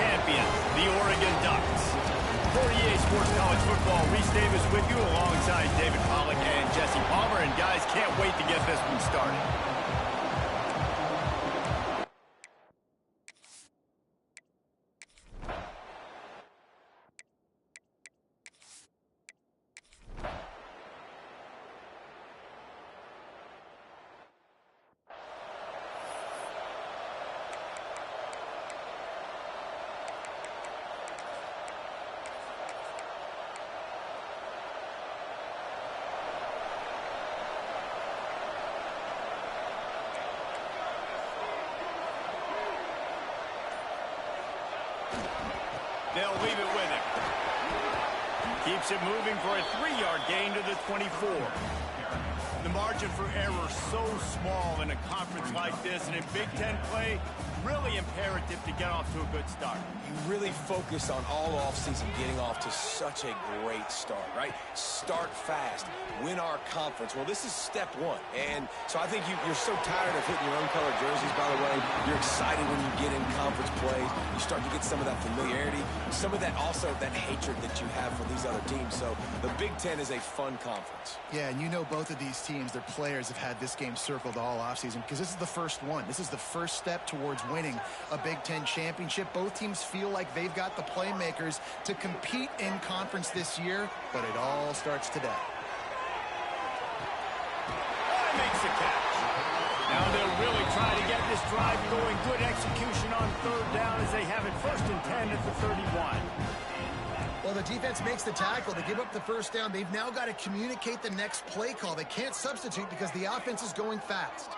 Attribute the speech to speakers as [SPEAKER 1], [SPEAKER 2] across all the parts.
[SPEAKER 1] champion, the Oregon Ducks. For EA Sports College Football, Reese Davis with you alongside David Pollack and Jesse Palmer. And guys, can't wait to get this one started. They'll leave it with him. Keeps it moving for a 3-yard gain to the 24. The margin for error so small in a conference like this, and in Big Ten play, really imperative to get off to a good start.
[SPEAKER 2] You really focus on all offseason getting off to such a great start, right? Start fast, win our conference. Well, this is step one. And so I think you're so tired of hitting your own color jerseys, by the way. You're excited when you get in conference plays. You start to get some of that familiarity, some of that also that hatred that you have for these other teams. So the Big Ten is a fun conference.
[SPEAKER 3] Yeah, and you know both of these teams, their players have had this game circled all offseason because this is the first one. This is the first step towards winning a Big Ten championship. Both teams feel like they've got the playmakers to compete in conference this year, but it all starts today.
[SPEAKER 1] Makes the catch. Now they'll really try to get this drive going. Good execution on 3rd down as they have it 1st and 10 at the 31.
[SPEAKER 3] Well, the defense makes the tackle. They give up the 1st down. They've now got to communicate the next play call. They can't substitute because the offense is going fast.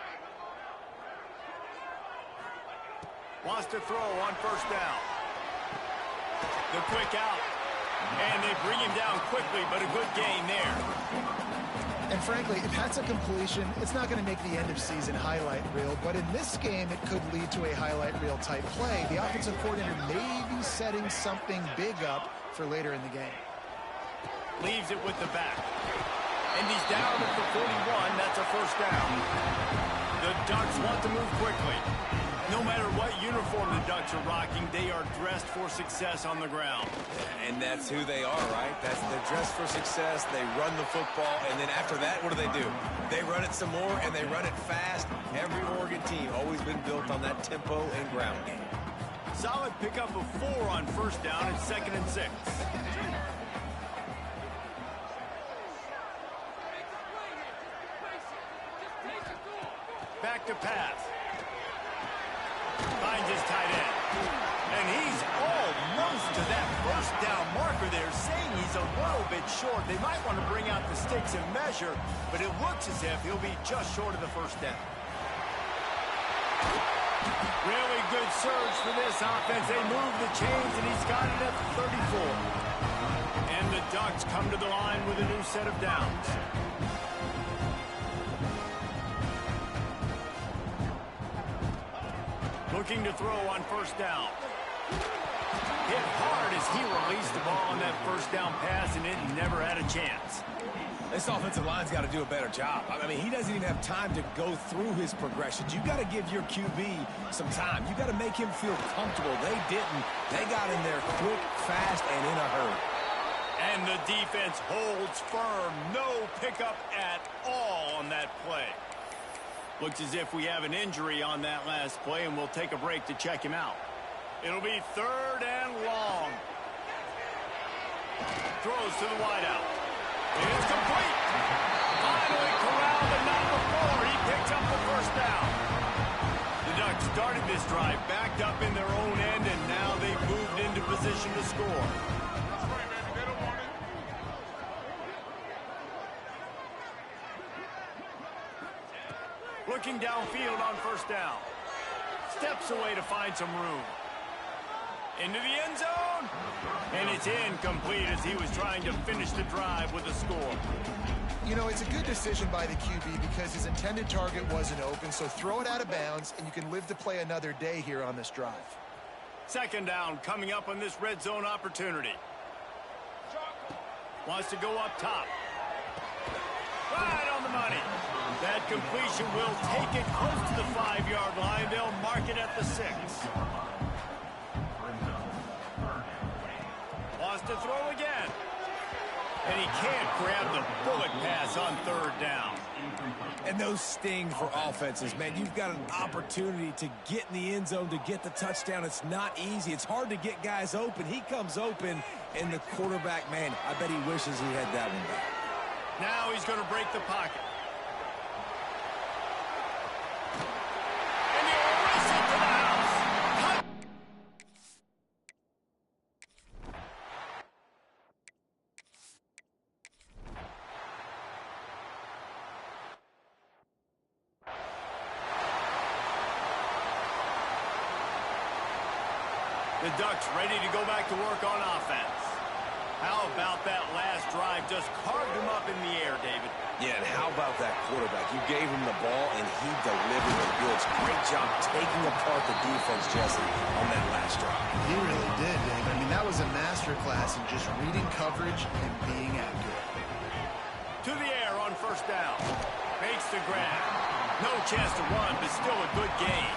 [SPEAKER 1] Wants to throw on 1st down. The quick out. And they bring him down quickly, but a good gain there.
[SPEAKER 3] And frankly, if that's a completion, it's not going to make the end-of-season highlight reel. But in this game, it could lead to a highlight reel type play. The offensive coordinator may be setting something big up for later in the game.
[SPEAKER 1] Leaves it with the back. And he's down at the 41. That's a 1st down. The Ducks want to move quickly. No matter what uniform the Ducks are rocking, they are dressed for success on the ground.
[SPEAKER 2] And that's who they are, right? They're dressed for success. They run the football, and then after that, what do? They run it some more, and they run it fast. Every Oregon team always been built on that tempo and ground game.
[SPEAKER 1] Solid pickup of 4 on 1st down and 2nd and 6. Back to pass. Finds his tight end. And he's almost to that 1st down marker there, saying he's a little bit short. They might want to bring out the sticks and measure, but it looks as if he'll be just short of the 1st down. Really good surge for this offense. They move the chains, and he's got it at the 34. And the Ducks come to the line with a new set of downs. Looking to throw on 1st down. Hit hard as he released the ball on that 1st down pass, and it never had a chance.
[SPEAKER 2] This offensive line's got to do a better job. I mean, he doesn't even have time to go through his progressions. You got to give your QB some time. You got to make him feel comfortable. They didn't. They got in there quick, fast, and in a hurry.
[SPEAKER 1] And the defense holds firm. No pickup at all on that play. Looks as if we have an injury on that last play, and we'll take a break to check him out. It'll be 3rd and long. Throws to the wideout. It's complete. Finally corralled, but not before. He picks up the 1st down. The Ducks started this drive backed up in their own end, and now they've moved into position to score. Looking downfield on 1st down. Steps away to find some room. Into the end zone. And it's incomplete as he was trying to finish the drive with a score.
[SPEAKER 3] You know, it's a good decision by the QB because his intended target wasn't open, so throw it out of bounds, and you can live to play another day here on this drive.
[SPEAKER 1] 2nd down coming up on this red zone opportunity. Wants to go up top. Right on the money. That completion will take it close to the 5-yard line. They'll mark it at the 6. grab the bullet pass on third down.
[SPEAKER 2] And those sting for offenses, man. You've got an opportunity to get in the end zone, to get the touchdown. It's not easy. It's hard to get guys open. He comes open, and the quarterback, man, I bet he wishes he had that one back.
[SPEAKER 1] Now he's going to break the pocket. And he'll race it to the house. The Ducks ready to go back to work on offense. How about that last drive? Just carved him up in the air, David.
[SPEAKER 2] Yeah, and how about that quarterback? You gave him the ball, and he delivered the goods. Great job taking apart the defense, Jesse, on that last drive.
[SPEAKER 3] He really did, Dave. I mean, that was a masterclass in just reading coverage and being accurate.
[SPEAKER 1] To the air on first down. Makes the grab. No chance to run, but still a good game.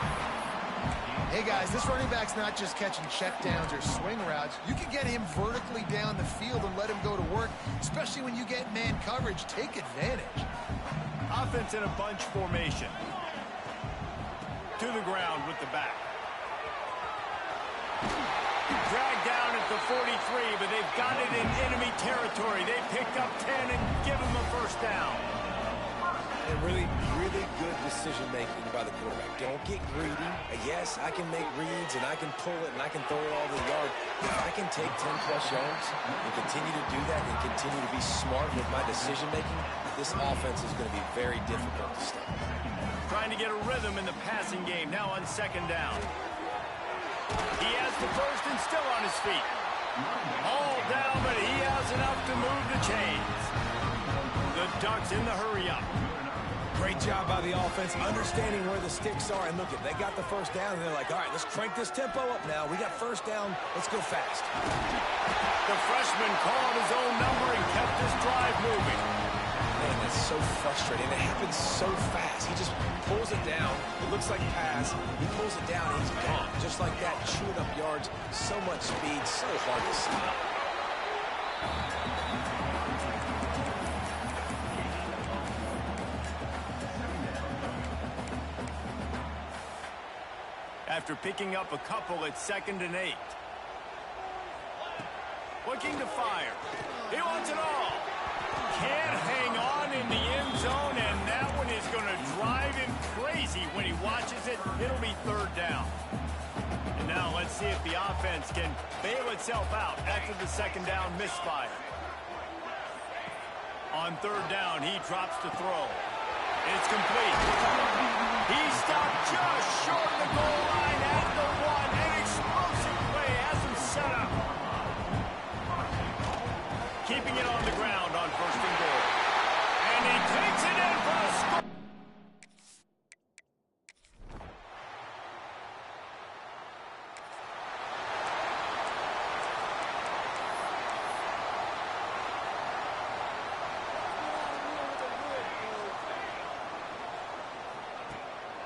[SPEAKER 3] Hey, guys, this running back's not just catching checkdowns or swing routes. You can get him vertically down the field and let him go to work, especially when you get man coverage. Take advantage.
[SPEAKER 1] Offense in a bunch formation. To the ground with the back. Dragged down at the 43, but they've got it in enemy territory. They picked up 10 and give him a first down.
[SPEAKER 2] And really good decision-making by the quarterback. Don't get greedy. Yes, I can make reads, and I can pull it, and I can throw it all the yard. If I can take 10-plus yards and continue to do that and continue to be smart with my decision-making, this offense is going to be very difficult to stop.
[SPEAKER 1] Trying to get a rhythm in the passing game now on second down. He has the first and still on his feet. All down, but he has enough to move the chains. The Ducks in the hurry-up.
[SPEAKER 2] Great job by the offense, understanding where the sticks are. And look, they got the first down, and they're like, all right, let's crank this tempo up now. We got first down. Let's go fast.
[SPEAKER 1] The freshman called his own number and kept his drive moving.
[SPEAKER 2] Man, that's so frustrating. It happens so fast. He just pulls it down. It looks like pass. He pulls it down, and he's gone. Just like that, chewing up yards. So much speed, so hard to stop.
[SPEAKER 1] After picking up a couple at 2nd and 8. Looking to fire. He wants it all. Can't hang on in the end zone, and that one is going to drive him crazy when he watches it. It'll be third down. And now let's see if the offense can bail itself out after the second down misfire. On third down, he drops to throw. It's complete. He stopped just short of the goal line at the 1. An explosive play has him set up. Keeping it on the ground on first and goal. And he takes it in for a score.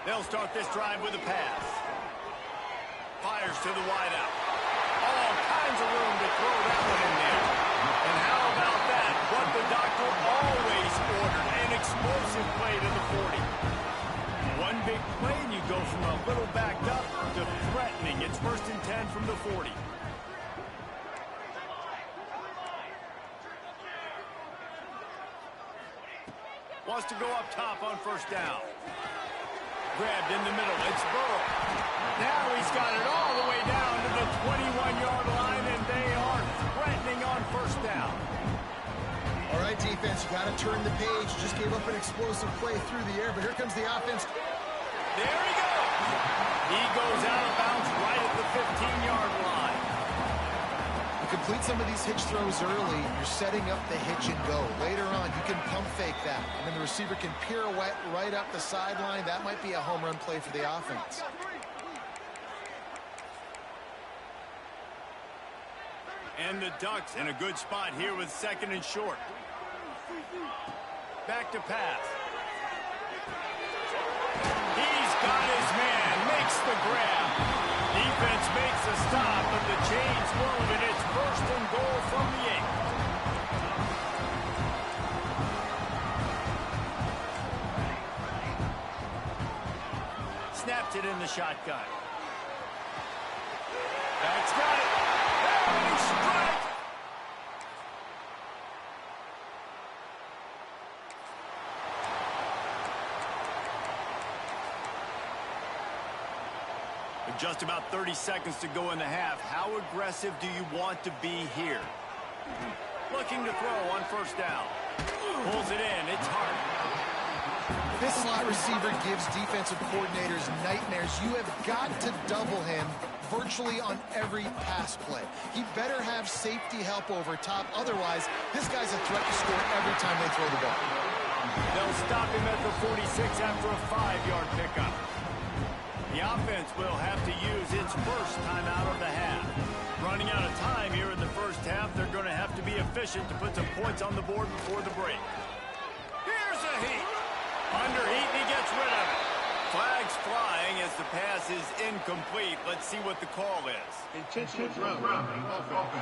[SPEAKER 1] They'll start this drive with a pass. Fires to the wideout. All kinds of room to throw that one in there. And how about that? What the doctor always ordered. An explosive play to the 40. One big play and you go from a little backed up to threatening. It's 1st and 10 from the 40. Wants to go up top on first down. Grabbed in the middle. It's Burrow. Now he's got it all the way down to the 21-yard line, and they are threatening on first down.
[SPEAKER 3] All right, defense, you got to turn the page. Just gave up an explosive play through the air, but here comes the offense.
[SPEAKER 1] There he goes. He goes out of bounds right at the 15-yard line.
[SPEAKER 3] You complete some of these hitch throws early, you're setting up the hitch and go. Later on, you can pump fake that, and then the receiver can pirouette right up the sideline. That might be a home run play for the offense.
[SPEAKER 1] And the Ducks in a good spot here with 2nd and short. Back to pass. He's got his man, makes the grab. Defense makes a stop, but the chains move, and it's 1st and goal from the 8. gets it in the shotgun. That's got it. And he strikes. With just about 30 seconds to go in the half, how aggressive do you want to be here? Looking to throw on first down. Pulls it in. It's Hart.
[SPEAKER 3] This slot receiver gives defensive coordinators nightmares. You have got to double him virtually on every pass play. He better have safety help over top. Otherwise, this guy's a threat to score every time they throw the ball.
[SPEAKER 1] They'll stop him at the 46 after a 5-yard pickup. The offense will have to use its first timeout of the half. Running out of time here in the first half, they're going to have to be efficient to put some points on the board before the break. Here's a heat. Under heat, and he gets rid of it. Flags flying as the pass is incomplete. Let's see what the call is.
[SPEAKER 4] Intentional grounding offense.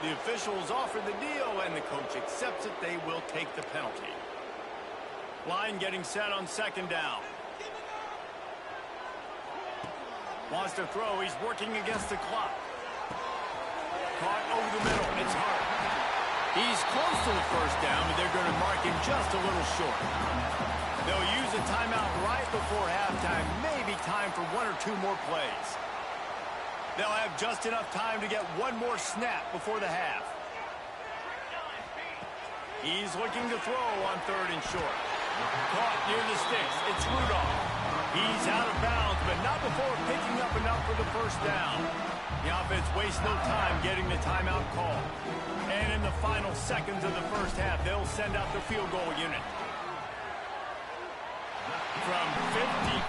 [SPEAKER 1] The officials offer the deal, and the coach accepts it. They will take the penalty. Line getting set on second down. Wants to throw. He's working against the clock. Caught over the middle. It's Hart. He's close to the first down, but they're going to mark him just a little short. They'll use a timeout right before halftime. Maybe time for 1 or 2 more plays. They'll have just enough time to get one more snap before the half. He's looking to throw on 3rd and short. Caught near the sticks. It's Rudolph. He's out of bounds, but not before picking up enough for the first down. The offense wastes no time getting the timeout call. And in the final seconds of the first half, they'll send out the field goal unit. From 50.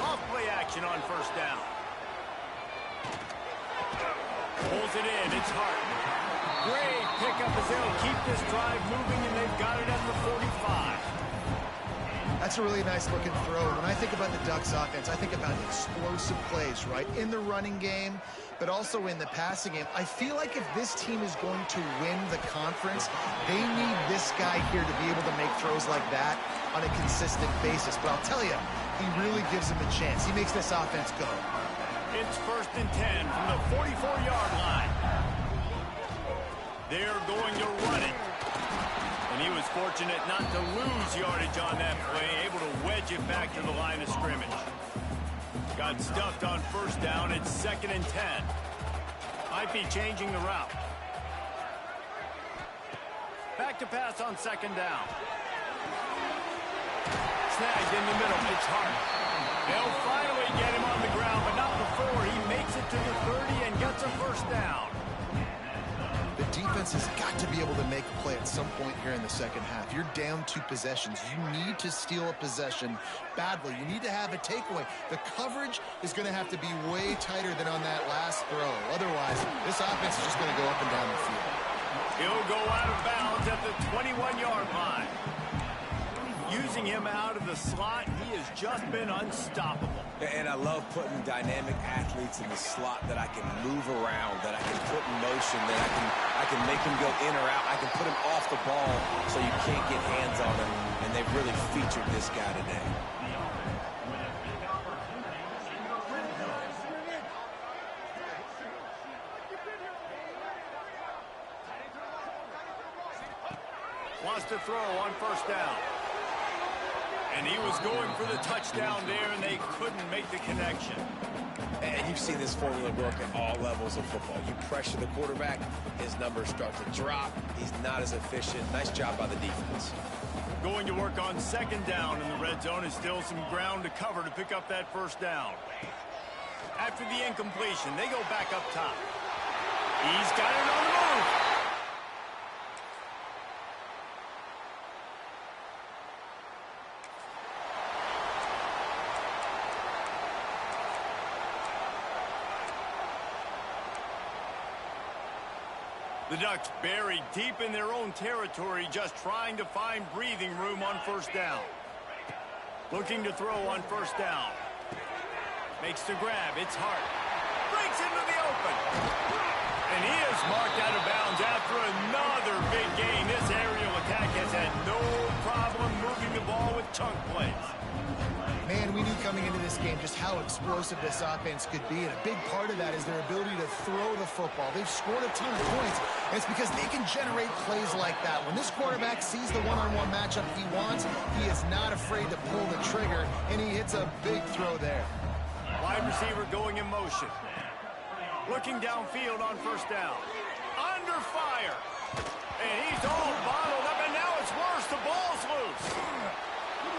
[SPEAKER 1] Off-play action on first down. Pulls it in. It's Hart. Great pickup as they'll keep this drive moving, and they've got it at the 45.
[SPEAKER 3] That's a really nice looking throw. When I think about the Ducks offense, I think about explosive plays, right? In the running game, but also in the passing game. I feel like if this team is going to win the conference, they need this guy here to be able to make throws like that on a consistent basis. But I'll tell you, he really gives them a chance. He makes this offense go.
[SPEAKER 1] It's 1st and 10 from the 44-yard line. They're going to run it. And he was fortunate not to lose yardage on that play, able to wedge it back to the line of scrimmage. Got stuffed on first down. It's 2nd and 10. Might be changing the route. Back to pass on 2nd down. Snagged in the middle. It's Hart. They'll finally get him on the ground, but not before he makes it to the 30 and gets a first down.
[SPEAKER 3] The defense has got to be able to make a play at some point here in the second half. You're down 2 possessions. You need to steal a possession badly. You need to have a takeaway. The coverage is going to have to be way tighter than on that last throw. Otherwise, this offense is just going to go up and down the field.
[SPEAKER 1] He'll go out of bounds at the 21-yard line. Using him out of the slot, he has just been unstoppable.
[SPEAKER 2] And I love putting dynamic athletes in the slot that I can move around, that I can put in motion, that I can make him go in or out. I can put him off the ball so you can't get hands on him. And they've really featured this guy today.
[SPEAKER 1] Wants to throw on first down. And he was going for the touchdown there, and they couldn't make the connection.
[SPEAKER 2] And you've seen this formula work at all levels of football. You pressure the quarterback, his numbers start to drop. He's not as efficient. Nice job by the defense.
[SPEAKER 1] Going to work on 2nd down in the red zone is still some ground to cover to pick up that first down. After the incompletion, they go back up top. He's got it on the move. The Ducks buried deep in their own territory, just trying to find breathing room on first down. Looking to throw on first down. Makes the grab. It's Hart. Breaks into the open. And he is marked out of bounds after another big gain. This aerial attack has had no problem moving the ball with chunk plays.
[SPEAKER 3] Man, we knew coming into this game just how explosive this offense could be, and a big part of that is their ability to throw the football. They've scored a ton of points, and it's because they can generate plays like that. When this quarterback sees the one-on-one matchup he wants, he is not afraid to pull the trigger, and he hits a big throw there.
[SPEAKER 1] Wide receiver going in motion. Looking downfield on first down. Under fire. And he's all bottled up, and now it's worse. The ball's loose.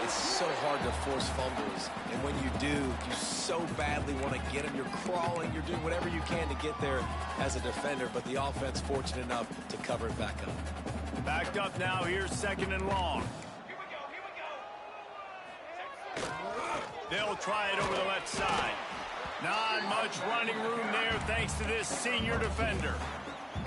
[SPEAKER 2] It's so hard to force fumbles, and when you do, you so badly want to get them. You're crawling, you're doing whatever you can to get there as a defender, but the offense fortunate enough to cover it back up.
[SPEAKER 1] Backed up now, here's 2nd and long. They'll try it over the left side. Not much running room there thanks to this senior defender.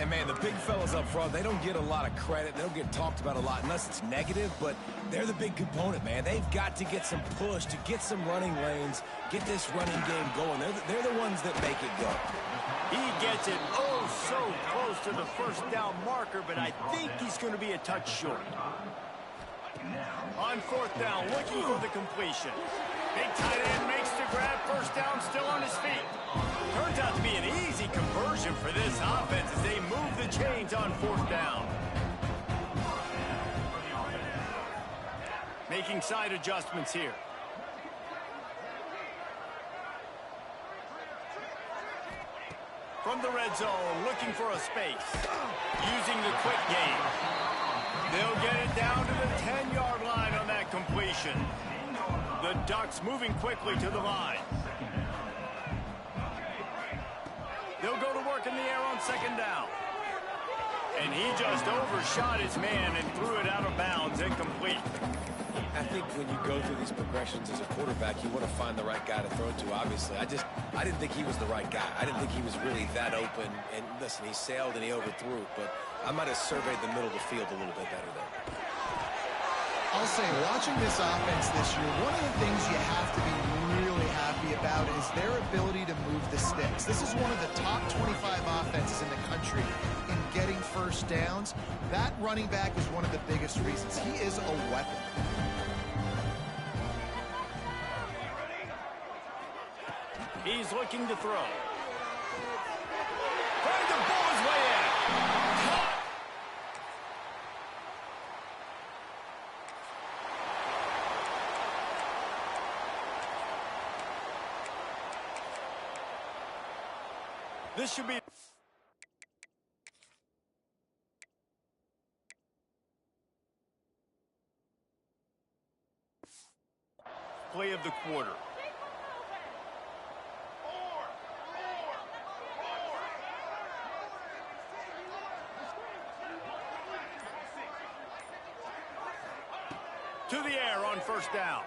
[SPEAKER 2] And, man, the big fellas up front, they don't get a lot of credit. They don't get talked about a lot unless it's negative, but they're the big component, man. They've got to get some push, to get some running lanes, get this running game going. They're the ones that make it go.
[SPEAKER 1] He gets it so close to the first down marker, but I think he's going to be a touch short. On 4th down, looking for the completion. Big tight end makes the grab. First down, still on his feet. Turns out to be an easy conversion for this offense as they move the chains on 4th down. Making side adjustments here. From the red zone, looking for a space. Using the quick game. They'll get it down to the 10-yard line on that completion. The Ducks moving quickly to the line. They'll go to work in the air on 2nd down. And he just overshot his man and threw it out of bounds, incomplete.
[SPEAKER 2] I think when you go through these progressions as a quarterback, you want to find the right guy to throw to, obviously. I didn't think he was the right guy. I didn't think he was really that open. And listen, he sailed and he overthrew it, but I might have surveyed the middle of the field a little bit better there.
[SPEAKER 3] I'll say, watching this offense this year, one of the things you have to be really happy about is their ability to move the sticks. This is one of the top 25 offenses in the country in getting first downs. That running back is one of the biggest reasons. He is a weapon.
[SPEAKER 1] He's looking to throw. Trying to pull his way in. This should be... play of the quarter. To the air on first down.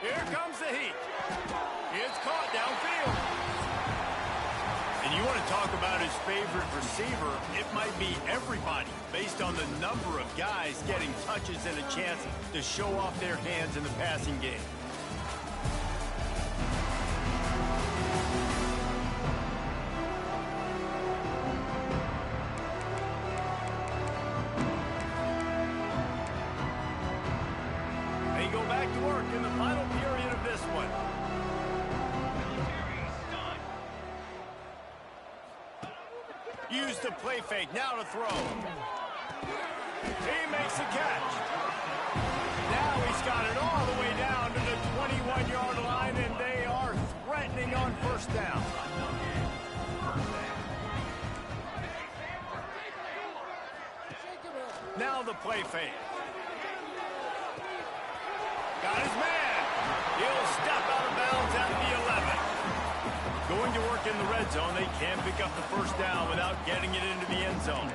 [SPEAKER 1] Here comes the heat. It's caught downfield. And you want to talk about his favorite receiver, it might be everybody based on the number of guys getting touches and a chance to show off their hands in the passing game. They go back to work in the final period of this one. Use the play fake, now to throw. He makes the catch. Now he's got it all the way down to the 21-yard line, and they are threatening on first down. Now the play fake. Got his man. He'll step out of bounds at the 11. Going to work in the red zone, they can pick up the first down without getting it into the end zone.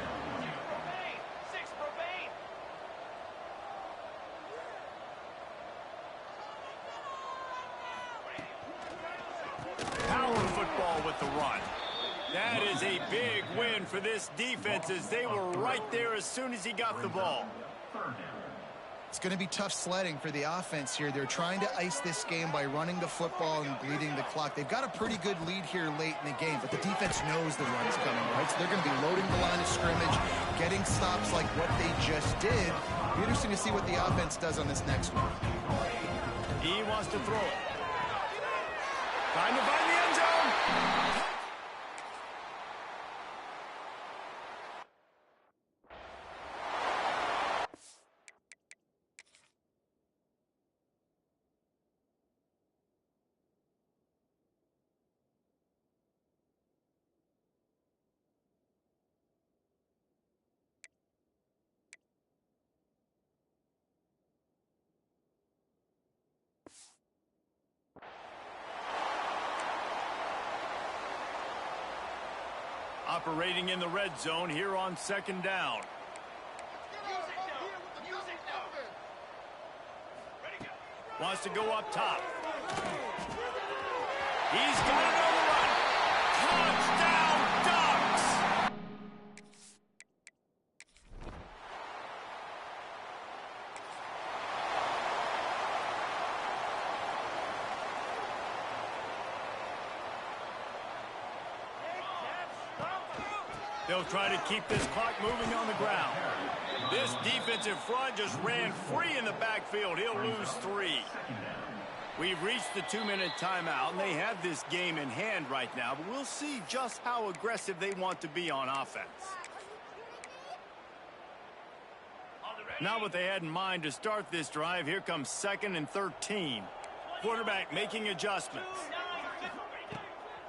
[SPEAKER 1] Power football with the run. That is a big win for this defense as they were right there as soon as he got the ball.
[SPEAKER 3] It's going to be tough sledding for the offense here. They're trying to ice this game by running the football and bleeding the clock. They've got a pretty good lead here late in the game, but the defense knows the run's coming, right? So they're going to be loading the line of scrimmage, getting stops like what they just did. It'll be interesting to see what the offense does on this next one.
[SPEAKER 1] He wants to throw it. Trying to find the end zone. Operating in the red zone here on second down. Wants to go up top. He's got it on the run. Touchdown, Ducks! They'll try to keep this clock moving on the ground. This defensive front just ran free in the backfield. He'll lose 3. We've reached the 2-minute timeout, and they have this game in hand right now, but we'll see just how aggressive they want to be on offense. Not what they had in mind to start this drive. Here comes 2nd and 13. Quarterback making adjustments.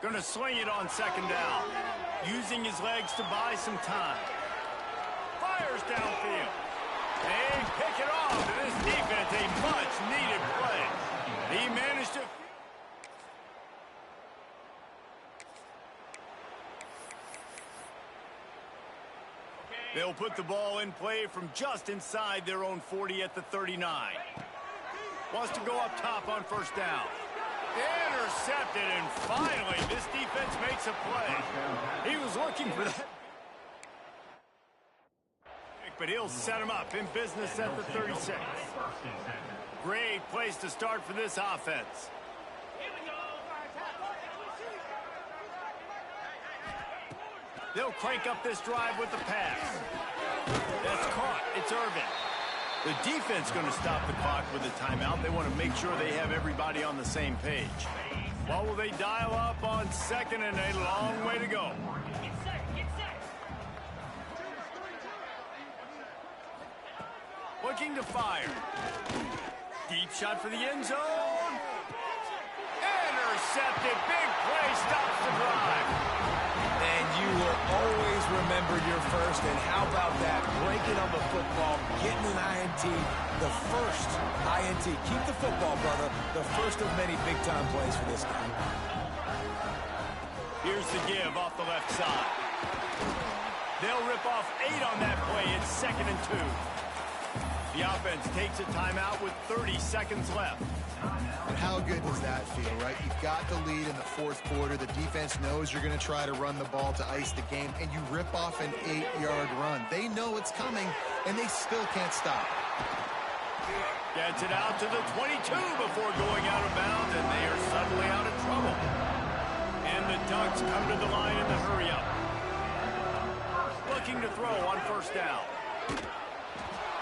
[SPEAKER 1] Going to sling it on second down. Using his legs to buy some time. Fires downfield. They pick it off. And this defense, a much-needed play. He managed to... They'll put the ball in play from just inside their own 40 at the 39. Wants to go up top on first down. Intercepted, and finally, this defense makes a play. He was looking for that. But he'll set him up in business at the 36. Great place to start for this offense. They'll crank up this drive with the pass. That's caught. It's Irvin. The defense going to stop the clock with a timeout. They want to make sure they have everybody on the same page. What will they dial up on second, and a long way to go? Looking to fire. Deep shot for the end zone. Intercepted. Big play stops the drive.
[SPEAKER 2] And you will always remember your first. And how about that? Breaking on the football, getting an INT, the first INT. Keep the football, brother. The first of many big-time plays for this guy.
[SPEAKER 1] Here's the give off the left side. They'll rip off 8 on that play. It's 2nd and 2. The offense takes a timeout with 30 seconds left.
[SPEAKER 3] And how good does that feel, right? You've got the lead in the 4th quarter. The defense knows you're going to try to run the ball to ice the game, and you rip off an 8-yard run. They know it's coming, and they still can't stop.
[SPEAKER 1] Gets it out to the 22 before going out of bounds, and they are suddenly out of trouble. And the Ducks come to the line in the hurry-up. Looking to throw on first down.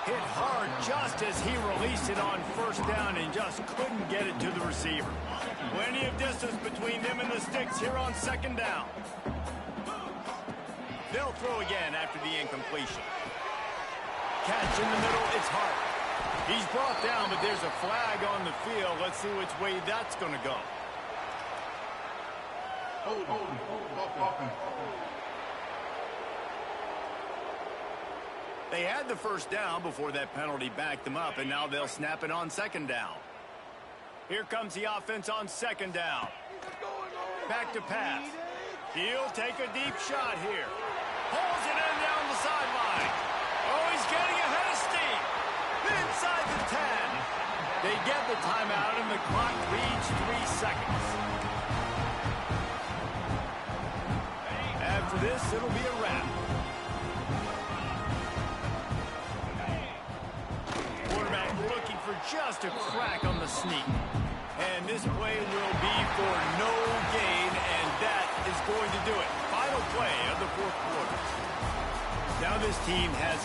[SPEAKER 1] Hit hard just as he released it on first down and just couldn't get it to the receiver. Plenty of distance between them and the sticks here on second down. They'll throw again after the incompletion. Catch in the middle, it's Hart. He's brought down, but there's a flag on the field. Let's see which way that's going to go. They had the first down before that penalty backed them up, and now they'll snap it on second down. Here comes the offense on second down. Back to pass. He'll take a deep shot here. Pulls it in down the sideline. Oh, he's getting ahead of steam. Inside the 10. They get the timeout, and the clock reads 3 seconds. After this, it'll be a wrap. just a crack on the sneak. And this play will be for no gain, and that is going to do it. Final play of the fourth quarter. Now this team has